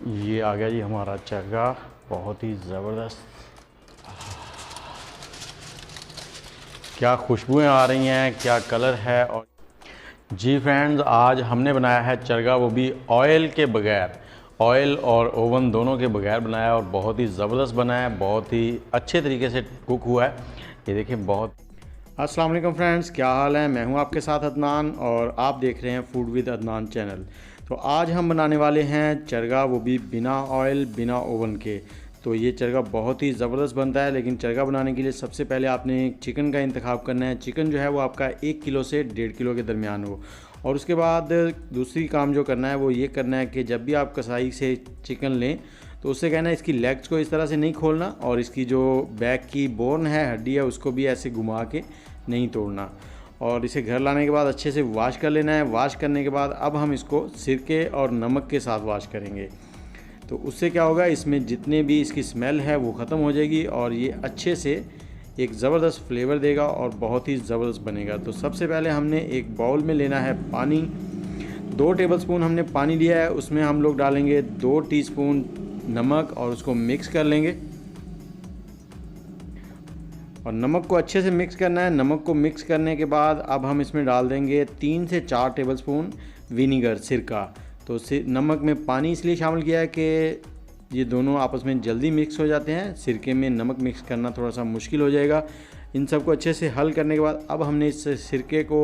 ये आ गया जी हमारा चरगा, बहुत ही ज़बरदस्त। क्या खुशबुएं आ रही हैं, क्या कलर है। और जी फ्रेंड्स, आज हमने बनाया है चरगा, वो भी ऑयल के बगैर। ऑयल और ओवन दोनों के बगैर बनाया और बहुत ही ज़बरदस्त बना है, बहुत ही अच्छे तरीके से कुक हुआ है। ये देखिए बहुत। अस्सलाम वालेकुम फ्रेंड्स, क्या हाल है। मैं हूं आपके साथ अदनान और आप देख रहे हैं फूड विद अदनान चैनल। तो आज हम बनाने वाले हैं चरगा, वो भी बिना ऑयल बिना ओवन के। तो ये चरगा बहुत ही ज़बरदस्त बनता है, लेकिन चरगा बनाने के लिए सबसे पहले आपने चिकन का इंतखाब करना है। चिकन जो है वो आपका 1 किलो से 1.5 किलो के दरमियान हो। और उसके बाद दूसरी काम जो करना है वो ये करना है कि जब भी आप कसाई से चिकन लें तो उससे कहना है इसकी लेग्स को इस तरह से नहीं खोलना और इसकी जो बैक की बोन है, हड्डी है, उसको भी ऐसे घुमा के नहीं तोड़ना। और इसे घर लाने के बाद अच्छे से वॉश कर लेना है। वॉश करने के बाद अब हम इसको सिरके और नमक के साथ वॉश करेंगे। तो उससे क्या होगा, इसमें जितने भी इसकी स्मेल है वो ख़त्म हो जाएगी और ये अच्छे से एक ज़बरदस्त फ्लेवर देगा और बहुत ही ज़बरदस्त बनेगा। तो सबसे पहले हमने एक बाउल में लेना है पानी। 2 टेबलस्पून हमने पानी लिया है, उसमें हम लोग डालेंगे 2 टीस्पून नमक और उसको मिक्स कर लेंगे। और नमक को अच्छे से मिक्स करना है। नमक को मिक्स करने के बाद अब हम इसमें डाल देंगे 3 से 4 टेबलस्पून विनीगर, सिरका। तो नमक में पानी इसलिए शामिल किया है कि ये दोनों आपस में जल्दी मिक्स हो जाते हैं। सिरके में नमक मिक्स करना थोड़ा सा मुश्किल हो जाएगा। इन सबको अच्छे से हल करने के बाद अब हमने इस सिरके को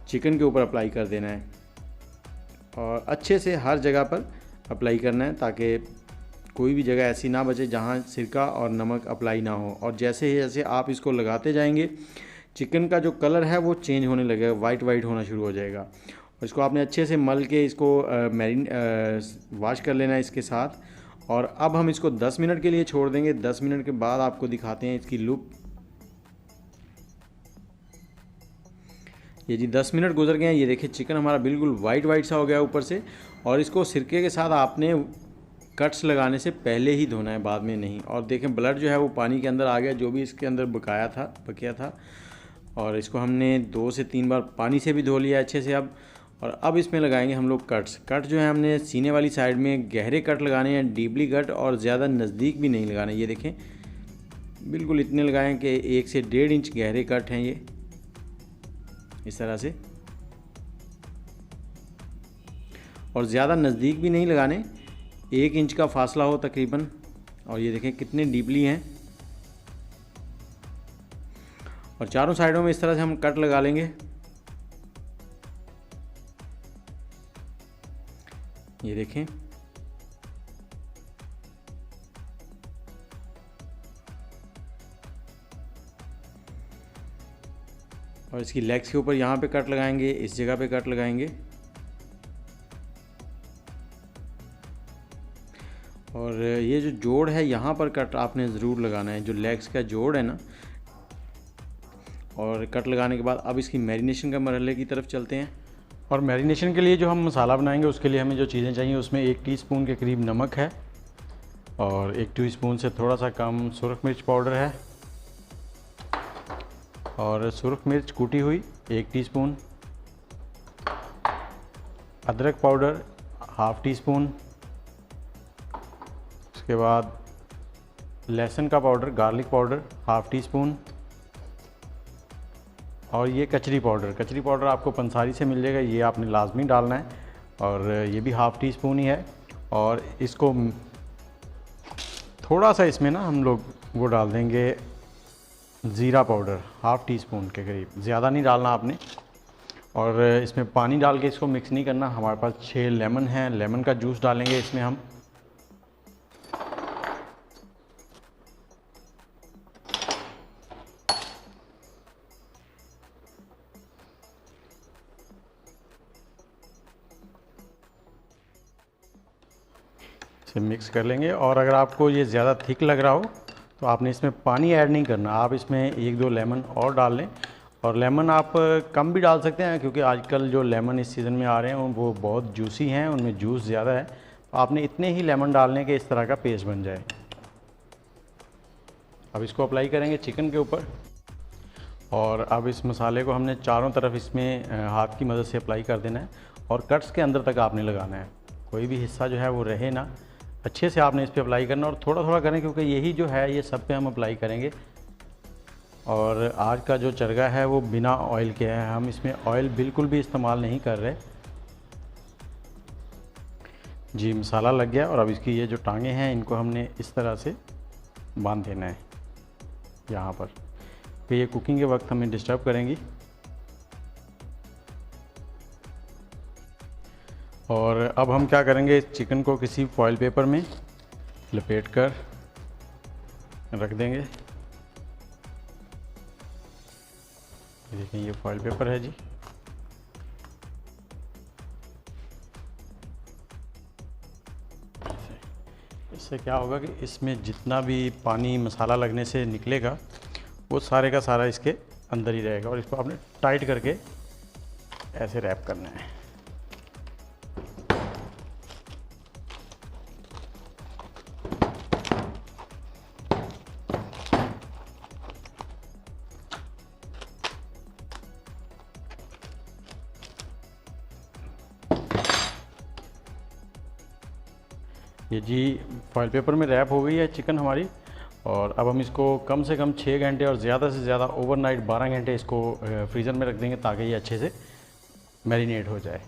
चिकन के ऊपर अप्लाई कर देना है और अच्छे से हर जगह पर अप्लाई करना है ताकि कोई भी जगह ऐसी ना बचे जहाँ सिरका और नमक अप्लाई ना हो। और जैसे आप इसको लगाते जाएंगे चिकन का जो कलर है वो चेंज होने लगेगा, वाइट होना शुरू हो जाएगा। और इसको आपने अच्छे से मल के इसको वॉश कर लेना है इसके साथ। और अब हम इसको 10 मिनट के लिए छोड़ देंगे। 10 मिनट के बाद आपको दिखाते हैं इसकी लुक। ये जी 10 मिनट गुजर गए हैं। ये देखिए चिकन हमारा बिल्कुल वाइट सा हो गया ऊपर से। और इसको सिरके के साथ आपने कट्स लगाने से पहले ही धोना है, बाद में नहीं। और देखें ब्लड जो है वो पानी के अंदर आ गया, जो भी इसके अंदर बकिया था। और इसको हमने 2 से 3 बार पानी से भी धो लिया अच्छे से अब। और अब इसमें लगाएंगे हम लोग कट्स। कट जो है हमने सीने वाली साइड में गहरे कट लगाने हैं, डीपली कट, और ज़्यादा नज़दीक भी नहीं लगाने। ये देखें बिल्कुल इतने लगाएं कि 1 से 1.5 इंच गहरे कट हैं ये, इस तरह से। और ज़्यादा नज़दीक भी नहीं लगाने, 1 इंच का फासला हो तकरीबन। और ये देखें कितने डीपली हैं। और चारों साइडों में इस तरह से हम कट लगा लेंगे। ये देखें और इसकी लेग्स के ऊपर यहाँ पे कट लगाएंगे, इस जगह पे कट लगाएंगे। और ये जो जोड़ है यहाँ पर कट आपने ज़रूर लगाना है, जो लेग्स का जोड़ है ना। और कट लगाने के बाद अब इसकी मैरिनेशन का मरहले की तरफ चलते हैं। और मैरिनेशन के लिए जो हम मसाला बनाएंगे उसके लिए हमें जो चीज़ें चाहिए उसमें 1 टीस्पून के करीब नमक है और 1 टीस्पून से थोड़ा सा कम सुरख मिर्च पाउडर है और सुरख मिर्च कूटी हुई 1 टीस्पून, अदरक पाउडर 1/2 टीस्पून, उसके बाद लहसुन का पाउडर, गार्लिक पाउडर 1/2 टीस्पून, और ये कचरी पाउडर आपको पंसारी से मिल जाएगा, ये आपने लाजमी डालना है। और ये भी 1/2 टीस्पून ही है। और इसको थोड़ा सा इसमें ना हम लोग वो डाल देंगे ज़ीरा पाउडर 1/2 टीस्पून के करीब, ज़्यादा नहीं डालना आपने। और इसमें पानी डाल के इसको मिक्स नहीं करना। हमारे पास 6 लेमन है, लेमन का जूस डालेंगे इसमें हम। इसे मिक्स कर लेंगे। और अगर आपको ये ज़्यादा थिक लग रहा हो तो आपने इसमें पानी ऐड नहीं करना, आप इसमें 1-2 लेमन और डाल लें। और लेमन आप कम भी डाल सकते हैं क्योंकि आजकल जो लेमन इस सीज़न में आ रहे हैं वो बहुत जूसी हैं, उनमें जूस ज़्यादा है। तो आपने इतने ही लेमन डालने के इस तरह का पेस्ट बन जाए। अब इसको अप्लाई करेंगे चिकन के ऊपर। और अब इस मसाले को हमने चारों तरफ इसमें हाथ की मदद से अप्लाई कर देना है और कट्स के अंदर तक आपने लगाना है। कोई भी हिस्सा जो है वो रहे ना, अच्छे से आपने इस पे अप्लाई करना और थोड़ा थोड़ा करें, क्योंकि यही जो है ये सब पे हम अप्लाई करेंगे। और आज का जो चरगा है वो बिना ऑयल के है, हम इसमें ऑयल बिल्कुल भी इस्तेमाल नहीं कर रहे। जी मसाला लग गया और अब इसकी ये जो टांगें हैं इनको हमने इस तरह से बांध देना है यहाँ पर, कि ये कुकिंग के वक्त हमें डिस्टर्ब करेंगी। और अब हम क्या करेंगे, इस चिकन को किसी फॉइल पेपर में लपेट कर रख देंगे। देखें ये फॉइल पेपर है जी। इससे क्या होगा कि इसमें जितना भी पानी मसाला लगने से निकलेगा वो सारे का सारा इसके अंदर ही रहेगा, और इसको आपने टाइट करके ऐसे रैप करना है। ये जी फॉइल पेपर में रैप हो गई है चिकन हमारी, और अब हम इसको कम से कम 6 घंटे और ज़्यादा से ज़्यादा ओवरनाइट 12 घंटे इसको फ्रीज़र में रख देंगे, ताकि ये अच्छे से मैरिनेट हो जाए।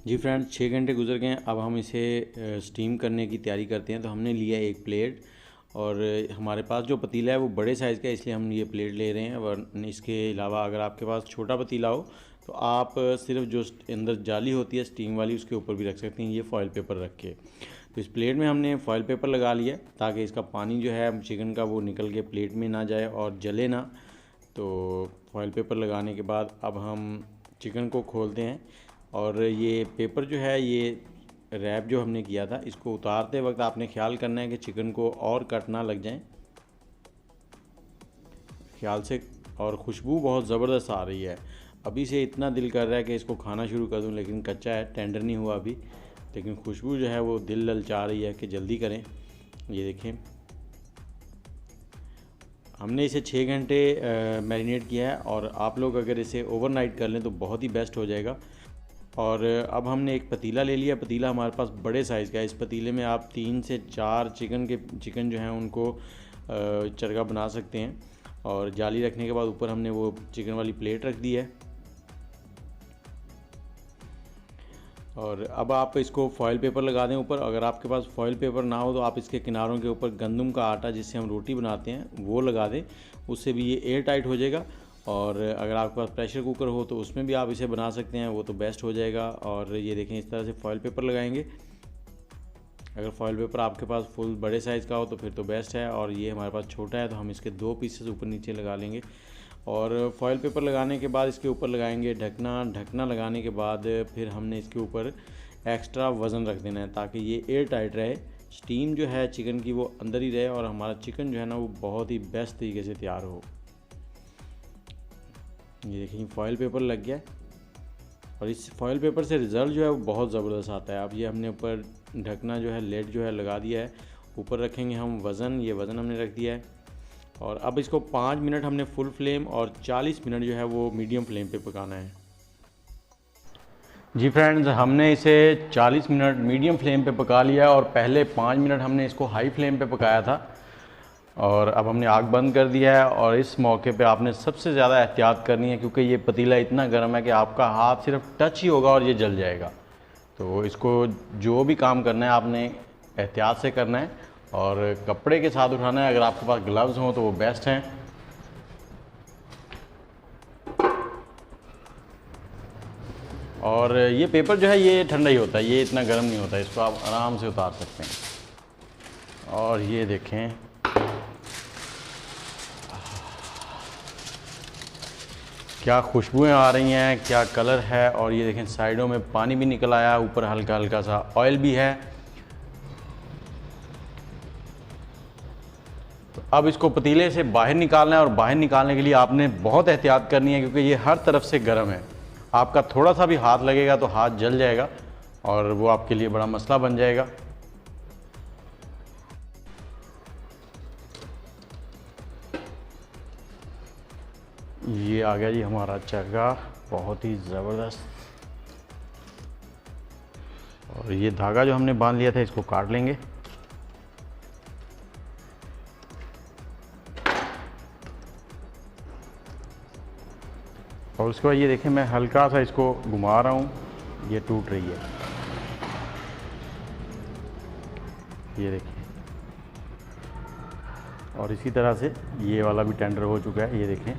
जी फ्रेंड्स, 6 घंटे गुजर गए हैं। अब हम इसे स्टीम करने की तैयारी करते हैं। तो हमने लिया एक प्लेट, और हमारे पास जो पतीला है वो बड़े साइज़ का है, इसलिए हम ये प्लेट ले रहे हैं। और इसके अलावा अगर आपके पास छोटा पतीला हो तो आप सिर्फ जो अंदर जाली होती है स्टीम वाली उसके ऊपर भी रख सकते हैं, ये फॉइल पेपर रख के। तो इस प्लेट में हमने फॉइल पेपर लगा लिया, ताकि इसका पानी जो है चिकन का वो निकल के प्लेट में ना जाए और जले ना। तो फॉइल पेपर लगाने के बाद अब हम चिकन को खोलते हैं, और ये पेपर जो है, ये रैप जो हमने किया था, इसको उतारते वक्त आपने ख्याल करना है कि चिकन को और कट ना लग जाए, ख्याल से। और खुशबू बहुत ज़बरदस्त आ रही है। अभी से इतना दिल कर रहा है कि इसको खाना शुरू कर दूं, लेकिन कच्चा है, टेंडर नहीं हुआ अभी, लेकिन खुशबू जो है वो दिल ललचा रही है कि जल्दी करें। ये देखें, हमने इसे 6 घंटे मैरिनेट किया है, और आप लोग अगर इसे ओवरनाइट कर लें तो बहुत ही बेस्ट हो जाएगा। और अब हमने एक पतीला ले लिया। पतीला हमारे पास बड़े साइज़ का है। इस पतीले में आप 3 से 4 चिकन जो हैं उनको चरगा बना सकते हैं। और जाली रखने के बाद ऊपर हमने वो चिकन वाली प्लेट रख दी है। और अब आप इसको फॉइल पेपर लगा दें ऊपर। अगर आपके पास फॉइल पेपर ना हो तो आप इसके किनारों के ऊपर गंदम का आटा, जिससे हम रोटी बनाते हैं, वो लगा दें। उससे भी ये एयर टाइट हो जाएगा। और अगर आपके पास प्रेशर कुकर हो तो उसमें भी आप इसे बना सकते हैं, वो तो बेस्ट हो जाएगा। और ये देखें, इस तरह से फॉइल पेपर लगाएंगे। अगर फॉइल पेपर आपके पास फुल बड़े साइज़ का हो तो फिर तो बेस्ट है, और ये हमारे पास छोटा है तो हम इसके 2 पीसेस ऊपर नीचे लगा लेंगे। और फॉइल पेपर लगाने के बाद इसके ऊपर लगाएंगे ढकना। ढकना लगाने के बाद फिर हमने इसके ऊपर एक्स्ट्रा वज़न रख देना है, ताकि ये एयर टाइट रहे, स्टीम जो है चिकन की वो अंदर ही रहे, और हमारा चिकन जो है ना वो बहुत ही बेस्ट तरीके से तैयार हो। ये देखिए फॉइल पेपर लग गया, और इस फॉइल पेपर से रिज़ल्ट जो है वो बहुत ज़बरदस्त आता है। अब ये हमने ऊपर ढकना जो है, लेड जो है लगा दिया है। ऊपर रखेंगे हम वज़न, ये वज़न हमने रख दिया है। और अब इसको 5 मिनट हमने फुल फ्लेम और 40 मिनट जो है वो मीडियम फ्लेम पे पकाना है। जी फ्रेंड्स, हमने इसे 40 मिनट मीडियम फ्लेम पे पका लिया, और पहले 5 मिनट हमने इसको हाई फ्लेम पे पकाया था। और अब हमने आग बंद कर दिया है। और इस मौके पे आपने सबसे ज़्यादा एहतियात करनी है, क्योंकि ये पतीला इतना गर्म है कि आपका हाथ सिर्फ टच ही होगा और ये जल जाएगा। तो इसको जो भी काम करना है आपने एहतियात से करना है, और कपड़े के साथ उठाना है। अगर आपके पास ग्लव्स हों तो वो बेस्ट हैं। और ये पेपर जो है ये ठंडा ही होता है, ये इतना गर्म नहीं होता, इसको आप आराम से उतार सकते हैं। और ये देखें, क्या खुशबुएं आ रही हैं, क्या कलर है। और ये देखें साइडों में पानी भी निकल आया, ऊपर हल्का हल्का सा ऑयल भी है। तो अब इसको पतीले से बाहर निकालना है, और बाहर निकालने के लिए आपने बहुत एहतियात करनी है, क्योंकि ये हर तरफ से गर्म है। आपका थोड़ा सा भी हाथ लगेगा तो हाथ जल जाएगा, और वो आपके लिए बड़ा मसला बन जाएगा। ये आ गया जी हमारा चरगा, बहुत ही ज़बरदस्त। और ये धागा जो हमने बांध लिया था इसको काट लेंगे। और उसके बाद ये देखें, मैं हल्का सा इसको घुमा रहा हूँ, ये टूट रही है। ये देखिए, और इसी तरह से ये वाला भी टेंडर हो चुका है, ये देखें।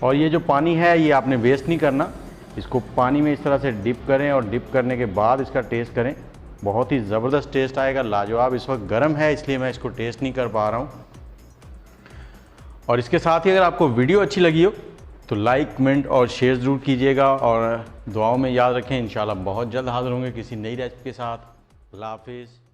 और ये जो पानी है ये आपने वेस्ट नहीं करना, इसको पानी में इस तरह से डिप करें और डिप करने के बाद इसका टेस्ट करें। बहुत ही ज़बरदस्त टेस्ट आएगा, लाजवाब। इस वक्त गर्म है इसलिए मैं इसको टेस्ट नहीं कर पा रहा हूँ। और इसके साथ ही अगर आपको वीडियो अच्छी लगी हो तो लाइक, कमेंट और शेयर ज़रूर कीजिएगा, और दुआओं में याद रखें। इंशाल्लाह बहुत जल्द हाज़िर होंगे किसी नई रेसिपी के साथ। अल्लाह हाफिज़।